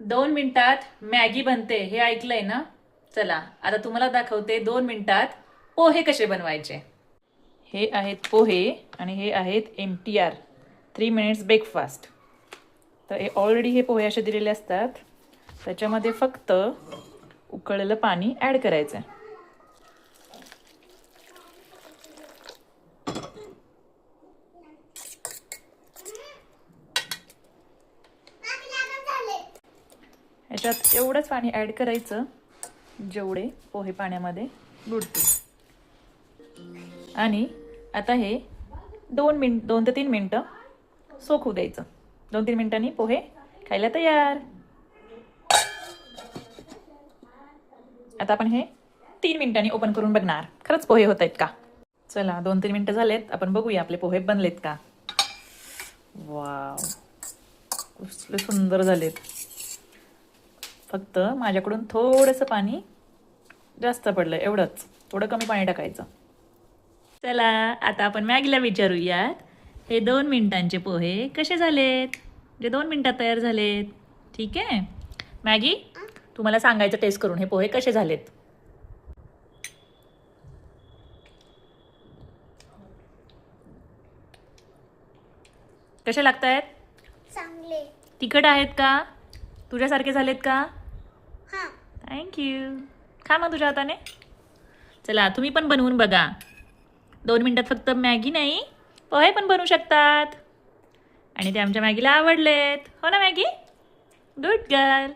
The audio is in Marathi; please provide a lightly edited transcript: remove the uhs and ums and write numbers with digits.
2 मिनिटात मॅगी बनते हे ऐकलंय ना? चला आता तुम्हाला दाखवते 2 मिनिटात पोहे कसे बनवायचे. हे आहेत पोहे आणि हे आहेत MTR 3 मिनिट्स ब्रेकफास्ट. तर हे ऑलरेडी हे पोहे असे दिलेले असतात. त्याच्यामध्ये फक्त उकळलेलं पाणी ॲड करायचं आहे. ह्याच्यात एवढंच पाणी ॲड करायचं जेवढे पोहे पाण्यामध्ये बुडतील. आणि आता हे 2 ते 3 मिनटं सोकू द्यायचं. 2-3 मिनिटांनी पोहे खायला तयार. आता आपण हे 3 मिनिटांनी ओपन करून बघणार खरंच पोहे होत आहेत का. चला 2-3 मिनिटं झालेत, आपण बघूया आपले पोहे बनलेत का. वाव, कसले सुंदर झालेत. फक्त माझ्याकडून थोडंसं पाणी जास्त पडलं एवढंच, थोडं कमी पाणी टाकायचं. चला आता आपण मॅगीला विचारूयात हे 2 मिनिटांचे पोहे कसे झालेत, जे 2 मिनिटात तयार झालेत. ठीक आहे मॅगी, तुम्हाला सांगायचं टेस्ट करून हे पोहे कसे झालेत. कसे लागत आहेत? चांगले. तिखट आहेत का? तुझ्यासारखे झालेत का? हां. थँक्यू. खा मग तुझ्या हाताने. चला तुम्ही पण बनवून बघा. 2 मिनिटात फक्त मॅगी नाही पोहे पण बनवू शकतात. आणि ते आमच्या मॅगीला आवडलेत. हो ना मॅगी? Good girl.